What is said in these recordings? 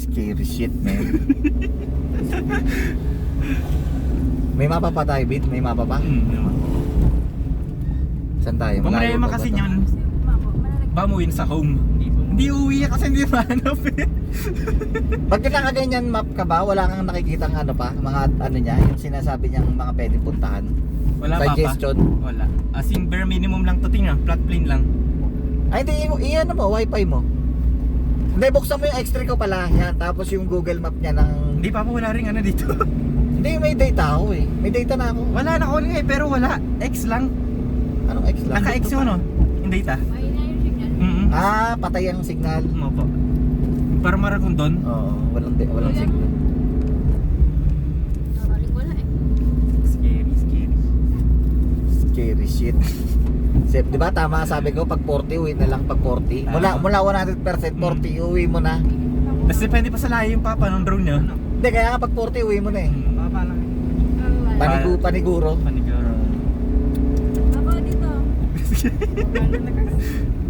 Scary shit, man. May mapa pa tayo, Bit? May mapa pa? Saan tayo? Malayo pa kasi ba to? niyan. Bamuin sa home. Hindi uwi kasi hindi mahanap eh. Pag nakaganyan map ka ba, wala kang nakikita ng ano pa? Mga ano niya, yung sinasabi niyang mga pwedeng puntahan? Wala pa Suggestion? pa. Wala. As in bare minimum lang to, tingnan. Flat plane lang. Ay, hindi, ano mo, wifi mo. Hindi, buksan mo yung extra ko pala. Yan, tapos yung Google Map niya ng... Hindi pa wala ring ano dito. Hindi, may data ako eh. May data na ako. Wala na all nga eh, pero wala. X lang. Anong X lang? Naka-X yung ano, yung data. Ah, patay ang signal. Opo. Para marakong doon. Oo, walang signal. Scary, scary. Scary shit. Sep, di ba tama sabi ko pag 40 uwi na lang pag 40. Mula 100% 40 uwi mo na. Tapos depende pa sa layo yung papa ng drone nyo. Hindi kaya nga pag 40 uwi mo na eh. Papa lang. Paniguro. Paniguro. Ako dito.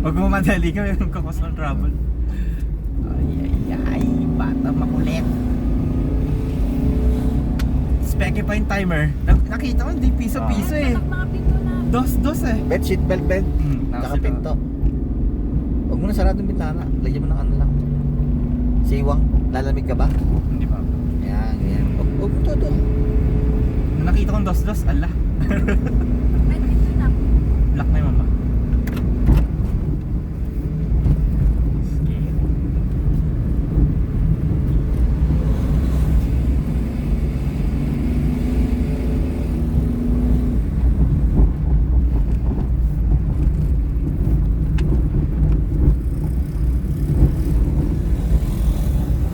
Huwag mo madali ka, meron ka cause ng trouble. Ay, bata makulit. Speke pa yung timer. Nakita ko, hindi piso-piso eh. Mga pinto na. Dos eh. Bed, seat belt bed. Tsaka pinto. Huwag mo na saradong bintana. Lagyan mo ng ano lang. Siwang. Lalamig ka ba? Hindi pa. Ayan, ganyan. Huwag mo todo. Nakita kong dos, ala. Ay, pinto na. Black na yung mama.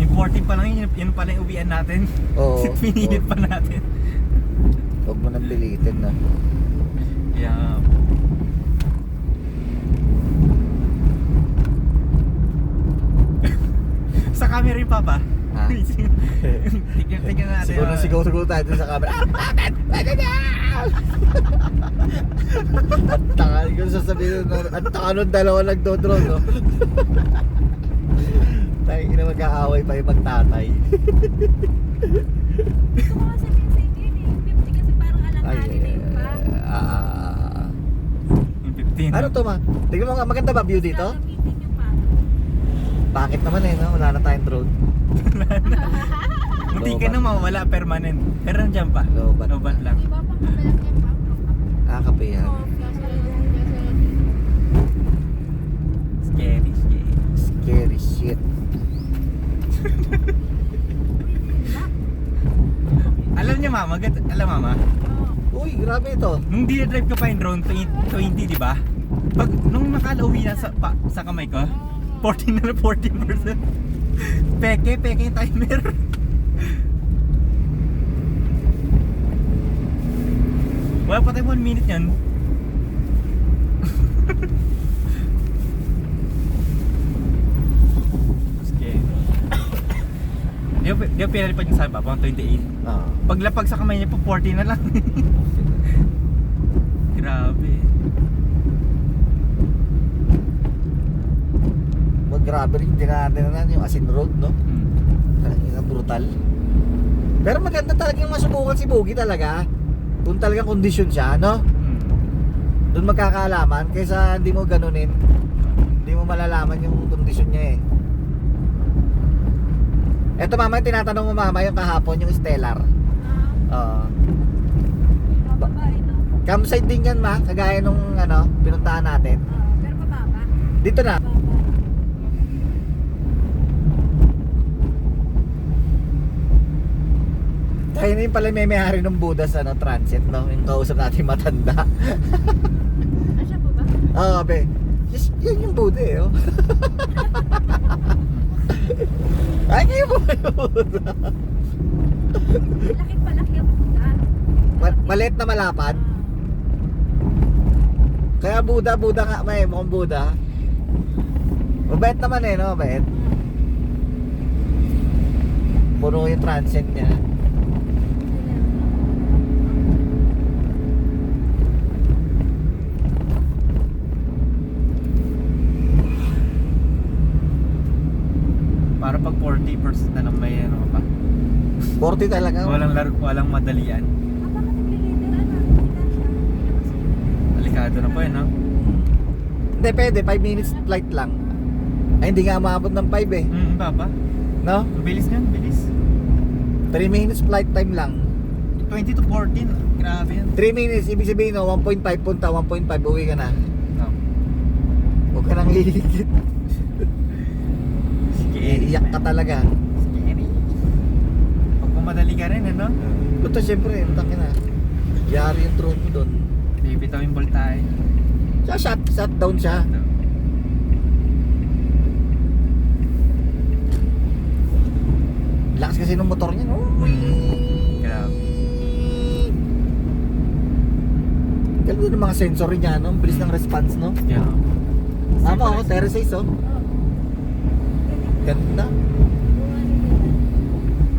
Importing pa lang yun pala yung uwian natin. Oo. Pinilit pa natin. Huwag mo nang pilitin na. Yeah. Sa camera yung papa. Ha? Tignan natin. Siguro tayo dun sa camera. At taka, kung sasabihin nun, at taka nun dalawa nagdodrone, no? Tayo na mag-aaway pa yung magtatay. Gusto ko kasi yung sa inyo yun eh. 50 kasi parang alanganin na yung pa. Yung 15. Ano to ma? Tignan mo nga, maganda ba view dito? Gagamitin nyo pa. Bakit naman eh, no? Wala na tayong drone. Munti ka na mawawala permanent. Pero nandiyan pa. Lobat. Lobat lang. Di ba pang kapalang yan pa? Kape yan. Oo, Scary, scary. Scary shit. Alam niyo mama, alam mama, Uy, grabe ito. nung dinadrive ko pa yung drone, 20 di ba? Nung nakalauwi na sa kamay ko, 14 na 14%. Peke yung timer. Wala pa tayo 1 minute yan. Scary. Di ba pinalipad yung sabi pa, pang 28. Ah. Paglapag sa kamay niya po, 40 na lang. Grabe. Grabe rin, dinaanan yung Asin Road, no? Talagang brutal. Pero maganda talaga yung masubukan si Bogey talaga. Kung talagang kondisyon siya, no? Doon magkakaalaman, kaysa hindi mo ganunin. Hindi mo malalaman yung kondisyon niya eh. Eto mama, yung tinatanong mo mama, yung kahapon, yung Stellar. Oo. Babae no? Campsite din yan ma, kagaya nung ano, pinuntahan natin. Pero pababa. Dito na. Baba. Tayo na yung pala may may-ari ng Buddha sa ano, transit, no? Yung kausap natin matanda. Ah, siya po ba? Oo, be. Yes, yan yung Buddha eh, oh. Ay, kayo po ba yung Buddha? Malaki ang puta. Maliit na malapad. Kaya Buddha nga, may mukhang Buddha. Mabait naman eh, no? Mabait. Puno yung transit niya. Para pag pag 40% na lang may ano pa. 40 talaga. Walang madalian. Baka naglilider, ano? Hindi ka siya. Delikado na po yun, no? Hindi, pwede. 5 minutes flight lang. Ay, hindi nga maabot ng 5 eh. Papa. No? Ang bilis niyan, bilis. 3 minutes flight time lang. 20 to 14. Grabe yan. 3 minutes, ibig sabihin no, 1.5 punta, 1.5 uwi ka na. No. Huwag ka nang lilikit. Iiyak ka talaga. Scary. Pag pumadali ka rin, ano? Ito syempre, utang na. Yari yung drone mo doon. Bibitawin ball tayo. Siya shut down siya. Lakas kasi ng motor niya, no? Grabe. Galo ng mga sensor niya, no? Bilis ng response, no? Yeah. Tama, oh, Terrace, oh. Ganda.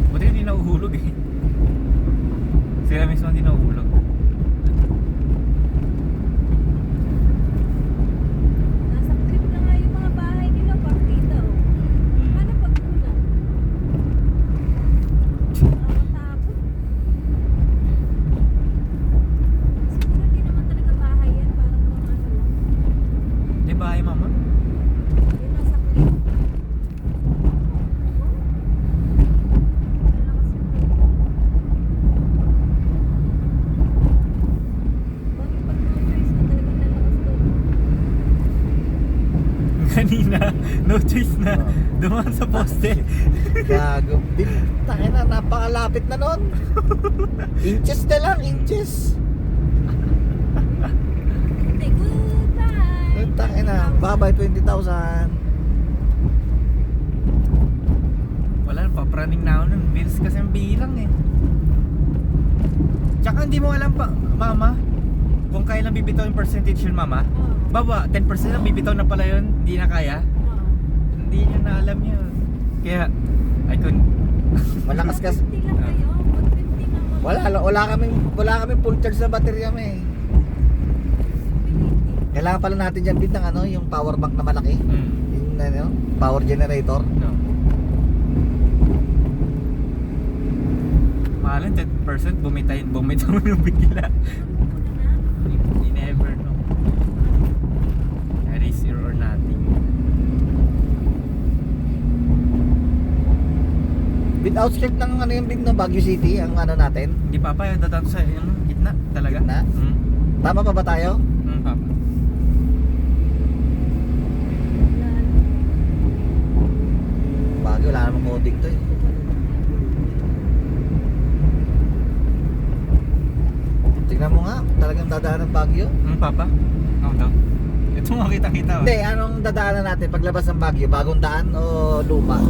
Buti hindi nahuhulog eh. Sila mismo hindi nahuhulog. Nasa trip na nga yung mga bahay nila, partida, oh. Paano pag ulan? Nakakatakot. Siguro hindi naman talaga bahay yan, parang mga ano lang. Di ba ay mama? Yung nasa cliff. Kanina, no choice na. Dumaan sa poste. Gago. Tangin na, napakalapit na nun. Inches na lang, inches. Say goodbye. Tangin na, bye-bye 20,000. Wala, papraning na ako nun. Bills kasi ang bilang eh. Tsaka hindi mo alam pa, mama, kung kailan bibitaw yung percentage yun, mama. Baba, 10% lang bibitaw na pala yun. Hindi na kaya. Hindi nyo na alam yun. Kaya, I couldn't. Malakas kasi. 50 lang kayo. Pag 50 na Wala kaming full charge na baterya may. Kailangan pala natin dyan bit ng ano, yung power bank na malaki. Yung ano, power generator. No. Mahalan 10% bumitaw ng bigla. You never know. That is zero or nothing. Bit outskirt ng ano yung bit ng Baguio City, ang ano natin. Hindi pa dadato sa yung gitna talaga. Gitna? Tama pa ba tayo? Papa. Baguio, wala namang coding to eh. Tingnan mo nga, talagang dadaan ng Baguio. Papa? Ano daw? Ito mo kita-kita. Hindi, anong dadaanan natin paglabas ng Baguio? Bagong daan o lupa?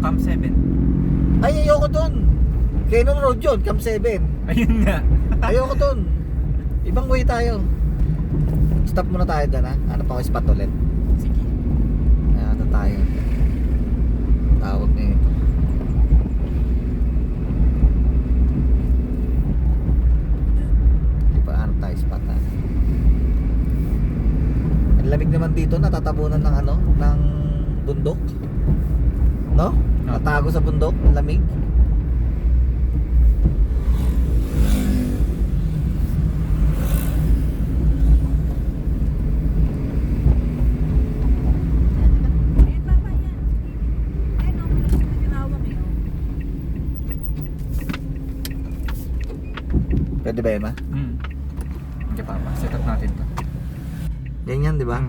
Cam 7. Ay, ayoko dun. Canon Road yun, Cam 7. Ayun nga. Ayoko dun. Ibang way tayo. Stop muna tayo dyan ha. Ano pa ako spot ulit. Sige. Ayan tayo. Tawag na ito. Di pa ano tayo spot ha. Ang lamig naman dito, natatabunan ng ano, ng bundok. No? Natago sa bundok, ang lamig. Pwede ba yun, ma? Okay, Papa. Set up natin to. Ganyan, di ba?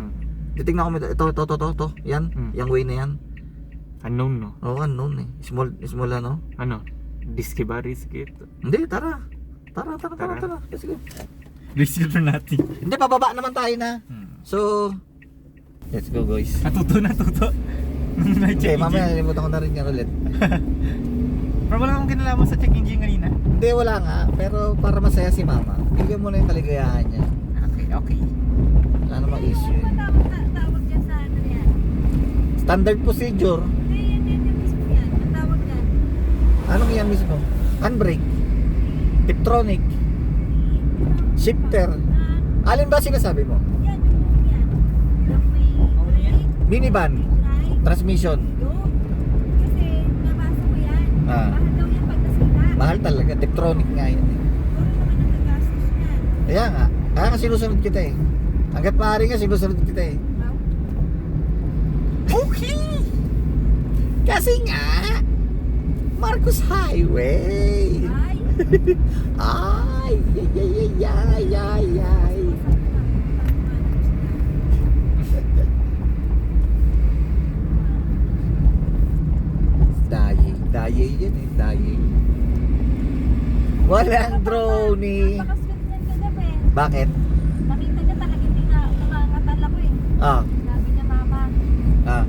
Titignan ko mo ito. Yan, yung way na yan. Unknown, no? Oo, unknown eh. Small ano? Ano? Risky ba? Risky ito. Hindi, tara. Tara. Let's go. Risky for nothing. Hindi, pababa naman tayo na. So, let's go guys. Natuto. Okay, mamaya nalimutan ko na rin yan ulit. Pero wala akong kinalaman sa check engine kanina. Hindi, wala nga. Pero para masaya si mama, bigyan mo na yung kaligayahan niya. Okay. Wala namang issue. Tawag dyan sa ano yan? Standard procedure. Hindi, yan mismo yan. Ang tawag dyan. Anong yan mismo? Handbrake, Tiptronic, shifter. Alin ba sinasabi mo? Yan. Yung may brake, Minivan, drive, transmission. yun. Kasi yan. Tiptronic nga yan eh. Puro naman nagagastos niyan. Kaya nga. Kaya nga sinusunod kita eh. Hanggat maaari nga sinusunod kita eh. Wow. Okay! Kasi nga, Marcos Highway! Ay! Ay! Ay! Ay! Ay! Ay! Dayay yan eh, dayay. Walang drone eh. Napakasweet niyan kagabi. Bakit? Nakita niya talaga hindi na umangatal ako eh. Ah, Sabi niya, mama, ah,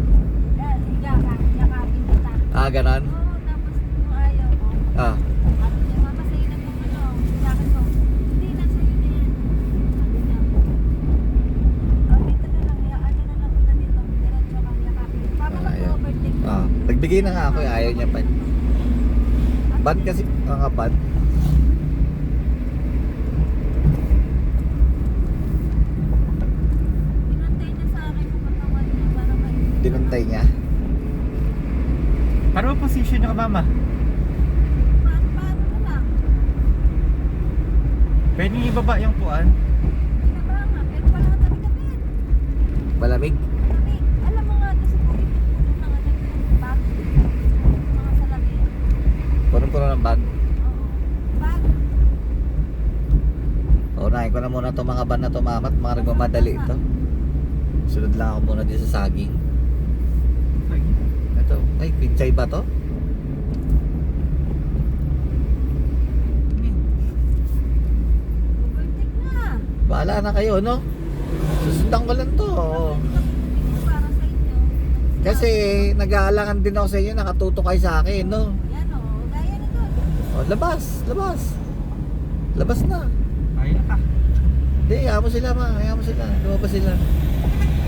yakapin kita. ganon? Oo, tapos kung ayaw ko, Ah, sabi niya, mama, sa'yo na kung ano, sakin ko, hindi na sa'yo na yan. Sabi niya, dito na lang, ano na lang kita dito, diretso kang yakapin. Papa, Ayaw. mag-overtake ko. nagbigay na nga ako eh, ayaw niya pa. Ban kasi, mga ban. Pinantay niya sa akin yung katawan niya para may... Dinantay niya. Paano ba position nyo ka, mama? Paano na lang? Pwede nyo ibaba yung puan? Pinaba nga, pero wala ka tabi-tabi. Malamig. Kami, alam mo nga, doon sa puwit, puno na nga yung bag. Mga salamin. Punong-puno ng bag. Oo. Bag. Unahin ko na muna itong mga ban na tumamat. Mga nagmamadali ito. Sunod lang ako muna dito sa saging. Ito. Ay, pinchay ba to? Overtake na. Bahala na kayo, no? Susundan ko lang to. Para sa inyo. Kasi nag-aalangan din ako sa inyo. Nakatuto kayo sa akin, no? Yan o, gaya na doon. Labas, labas. Labas na. Ayun na ka. Hindi, hayaan mo sila, ma. Hayaan mo sila. Lumabas sila.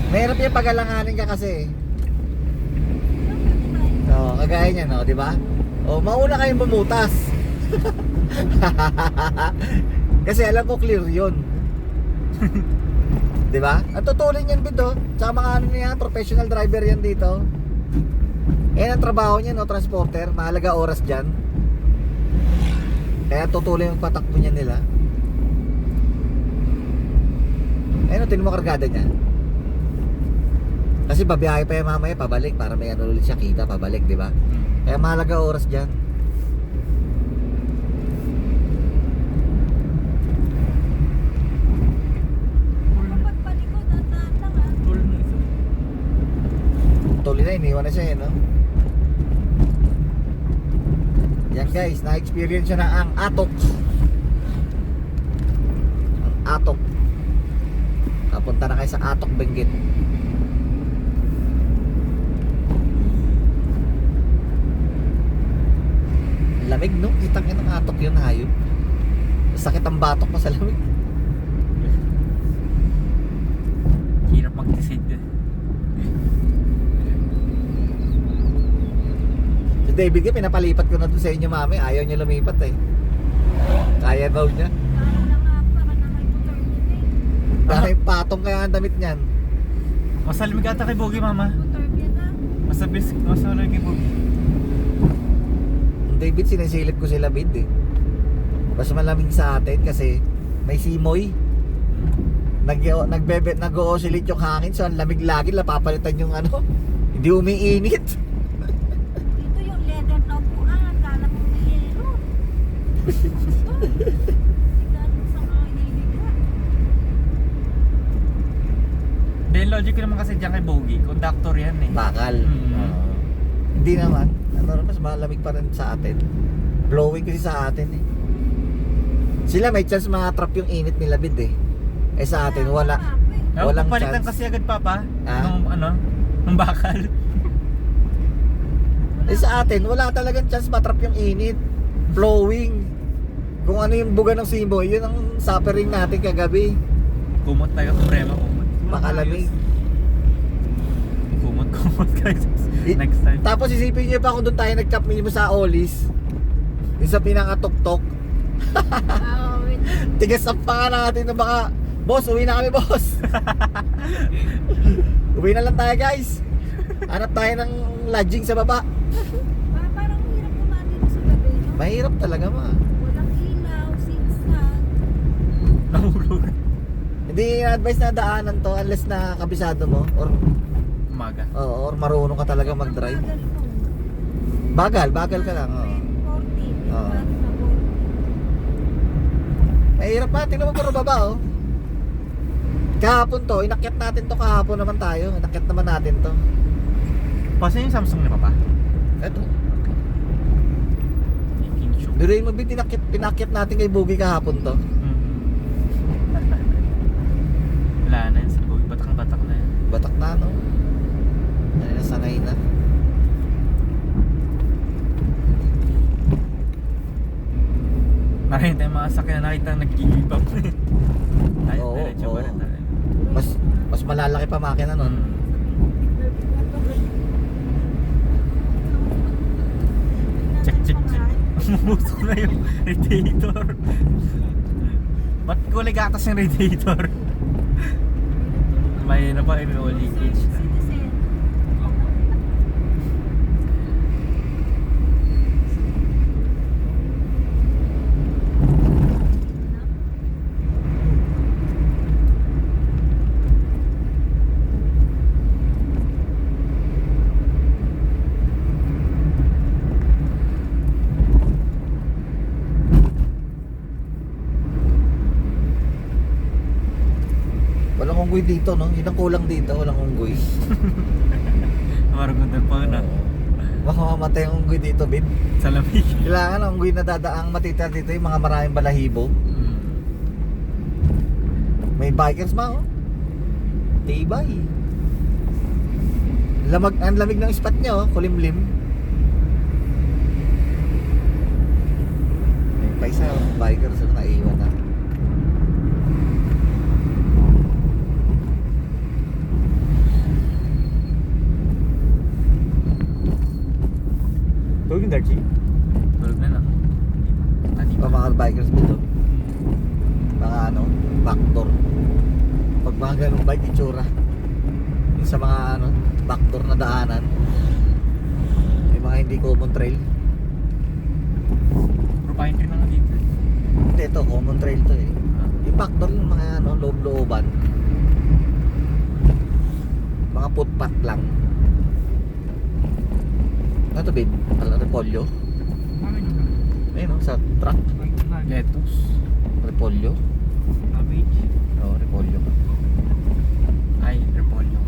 Mahirap yung pag-alanganin ka kasi. Oo, kagaya niya, no? Di ba? O, mauna kayong bumutas. Kasi alam ko clear yun. Di ba? At tutulin yan dito. Tsaka mga ano niya, professional driver yan dito. Yan ang trabaho niya, no? Transporter. Mahalaga oras dyan. Kaya tutulin yung patakbo niya nila. Ayun, tinan mo kargada niya. Kasi babiyahe pa yung mamaya, pabalik. Para may ano ulit siya kita, pabalik, di ba? Kaya mahalaga oras dyan. Kapag palikod, nandaan lang ah. Tool mo isa. Tuloy na, iniwan na siya eh, no? Yan guys, na-experience siya na ang atok. Ang atok. Napunta na kayo sa Atok, Benguet. Lamig, no? Kitang ng atok yun, hayop. Sakit ang batok mo sa lamig. Hirap mag-decide. Si David ka, pinapalipat ko na dun sa inyo, mami. Ayaw niya lumipat eh. Kaya daw niya. Parang lang nga, para naka-hypothermia eh. Dahil patong kaya ang damit niyan. Masalimig ata kay Bogie, mama. Hypothermia na. Masalimig kay Bogie. David, sinisilip ko sila bid eh. Mas malamig sa atin kasi may simoy. Nag-o-oscillate yung hangin, so ang lamig lagi, napapalitan yung ano. Hindi umiinit. Dito yung leather na upuan, kala mo may yelo. Ito. Tignan sa mga inihiga. Dahil logic ko naman kasi dyan kay Bogie. Conductor yan eh. Bakal. Hindi naman. Ano, mas malamig pa rin sa atin. Blowing kasi sa atin eh. Sila may chance ma-trap yung init nila bid eh. Eh sa atin wala. Walang Walang palitan chance. kasi agad, papa. Ah? Nung bakal. Eh sa atin wala talagang chance ma-trap yung init. Blowing. Kung ano yung buga ng simoy, yun ang suffering natin kagabi. Kumot tayo, Suprema. Kumot. Makalamig. Kumot guys. Next time. Tapos isipin niyo pa kung doon tayo nag-cap minimum sa Olis. Yung sa pinakatok-tok. Ah, wait. Tigas ang panga natin na baka, boss, uwi na kami, boss. Uwi na lang tayo, guys. Hanap tayo ng lodging sa baba. Parang hirap kumain dito sa gabi, no? Mahirap talaga, ma. Wala Nahulog. Hindi advice na daanan to unless na kabisado mo or Umaga. or marunong ka talaga mag-drive. Bagal ka lang. Oo. 40. Oo. Mahirap pa, tingnan mo puro baba oh. Kahapon to, inakyat natin to kahapon naman tayo. Inakyat naman natin to. Pasa yung Samsung ni Papa? Eto. Making sure. Diray mo, pinakyat natin kay Boogie kahapon to. Wala na yun sa Boy. Batak na yan. Batak na no. Ano na, sanay na. Maraming tayong mga sakyan na nakita nag-give up. Ay, Oo, diretso oo. pa rin tayo. Mas malalaki pa makina nun. Check. Musok na yung radiator. Ba't kulay gatas yung radiator? May na pa, may oil leakage na. Walang unggoy dito no. Yun ang kulang dito, walang unggoy. Maragundal pa na. Baka mamatay ang unggoy dito, Bin. Sa lamig. Kailangan ang unggoy na dadaang matitira dito yung mga maraming balahibo. May bikers ma oh. Tibay. Ang lamig ng spot niya oh, kulimlim. May pa isa oh, bikers na naiwan na. Tulog yung Darchi? Tulog na lang. Pa mga bikers dito. Mga ano, backdoor. Pag mga ganung bike itsura. Yung sa mga ano, backdoor na daanan. Yung mga hindi common trail. Pero pine tree na nga dito. Hindi ito, common trail to eh. Yung backdoor yung mga ano, loob-looban. Mga footpath lang. Ano to babe? Repolyo? Ayun no, sa truck. Lettuce. Repolyo. Cabbage. Oo, repolyo. Ay, repolyo.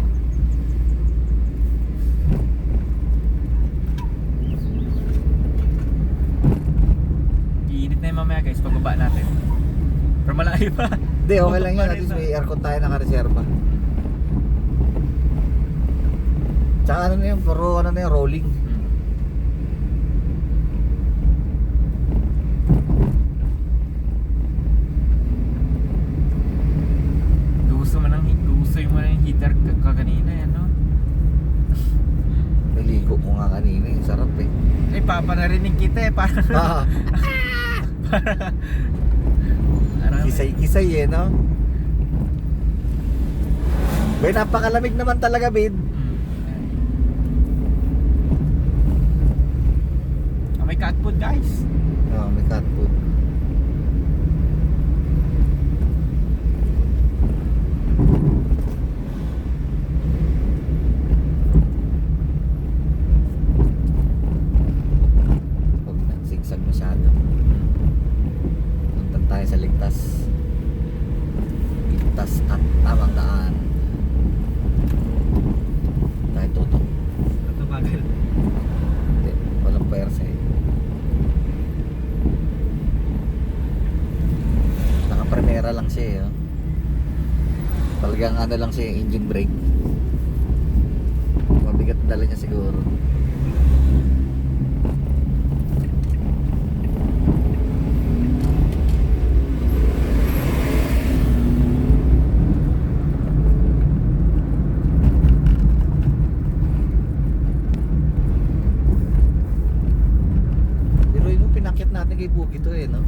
Iinit na yung mamaya guys, pagbaba natin. Pero malayo pa. Hindi, okay lang yun. At least may aircon tayo nakareserva. Tsaka ano na yun, puro ano na yun, rolling. Gusto mo na yung heater kaganina yan, no? Naligo ko nga kanina eh, sarap eh. Ay, papa narinig kita eh, parang... Ah, parang kisay-kisay eh, no? Bay, napakalamig naman talaga, Bid. May cat food, guys. Oo, may cat food. Huwag na, sigsag masyado. Puntan tayo sa ligtas. Ligtas at tamang daan. Tayo tutok. Ito bagal. Hindi, walang pwersa eh. Naka-primera lang siya eh. Oh. Talagang ano lang siya, engine brake. Mabigat dala niya siguro. Pero yung pinakit natin kay Boogie to eh, no?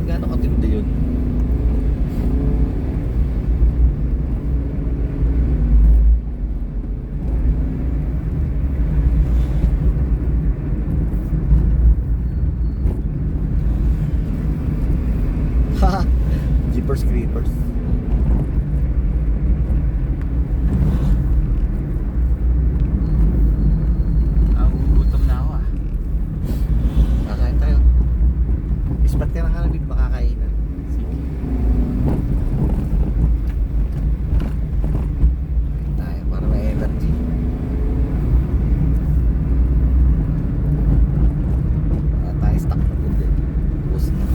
Gaano katindi yun? Jeepers. Gugutom na ako ah. Kakain tayo. Ispat ka na hanapin, makakainan. Sige. Kain tayo para may energy. Wala tayo stock na food eh. Ubus na.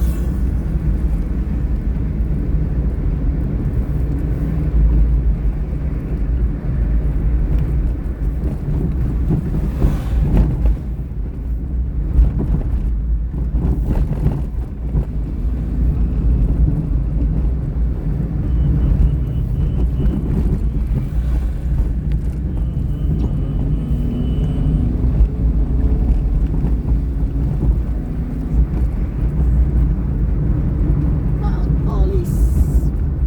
Mount Police.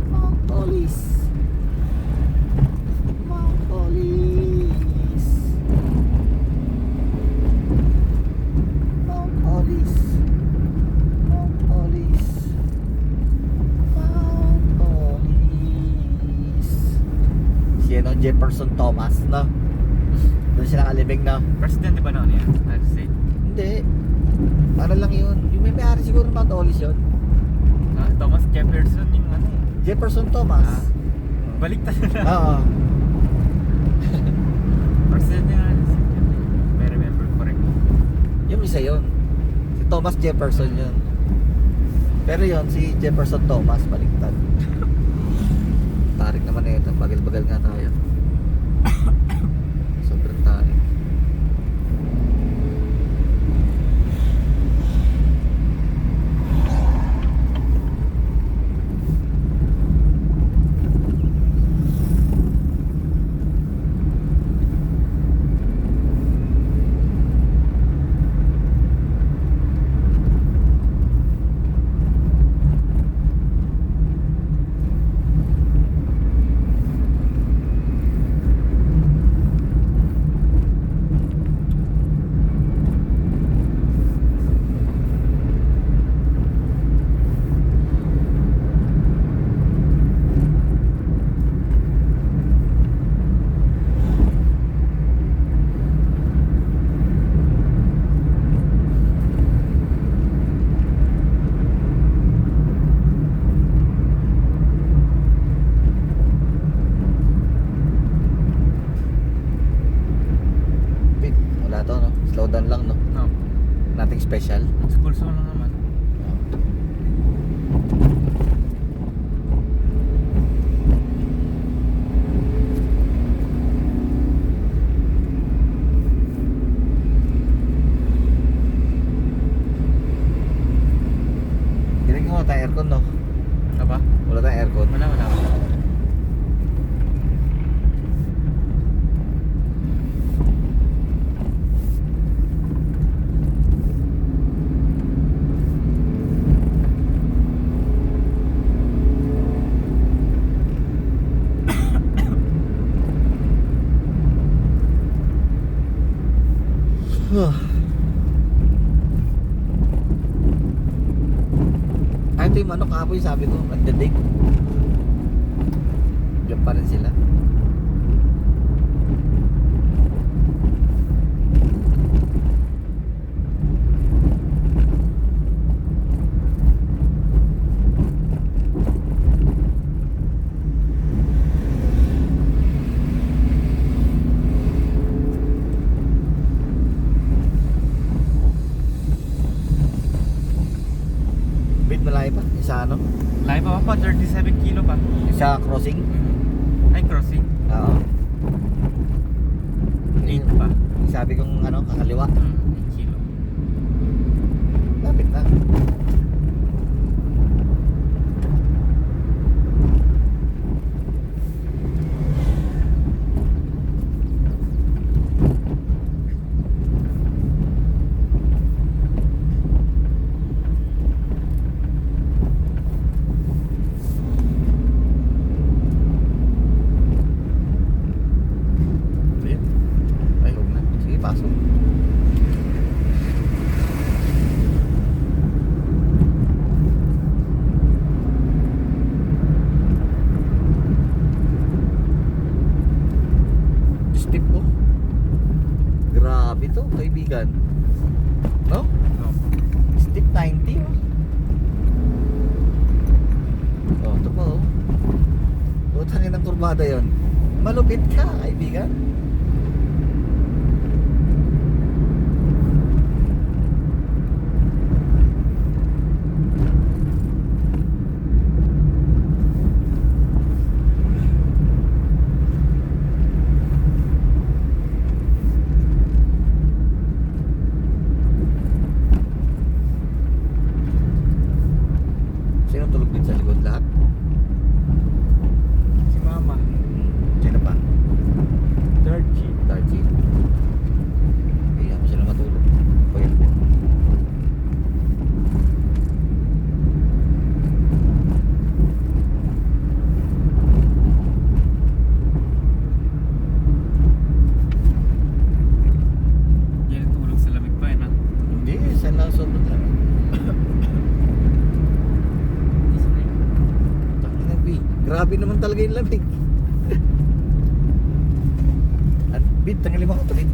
Mount Police. Mount Police. Mount Police. Mount Police. Mount Police. Si ano, Jefferson Thomas, no? Doon siya nakalibing, no? President di ba noon yan? I'd say. Hindi. Para lang yun. Yung may-ari siguro ng Mount Olive yun. Thomas Jefferson yung ano eh. Jefferson Thomas. Baliktad na. Oo. President na I remember correct. Yung isa yun. Si Thomas Jefferson yun. Pero yun, si Jefferson Thomas, baliktad. Tarik naman na ito. Bagal-bagal nga tayo. Sobrang tarik. Wait, wala to, no? Slow down lang, no? No. Nothing special. School zone lang naman. Tingnan ko tayong aircon, no? Aba? Wala tayong aircon. Wala. Ay, ito yung manok kahapon, sabi ko, nagdadig. Diyan pa rin sila. Bit malayo pa, isa ano? Layo pa pa, 37 kilo pa. Isa crossing. Ay, crossing. Oo. 8 pa. Sabi kong ano, kakaliwa. 8 kilo. Lapit na. Ayun. Ay, huwag na. Sige, pasok. Grabe to, kaibigan. No? No. Step 90 oh. Oh, ito pa oh. Utangin ng kurbada yon. Malupit ka, kaibigan. Sino tulog din sa likod lahat? Si mama. Sino pa? Third G. Darcy. Kaya mo sila matulog. Pwede po. Yan ang tulog sa lamig pa eh, na. Hindi, saan lang sobrang lang. Tangina, B. Grabe naman talaga yung lamig. At bid, tanggalin mo ako tuloy.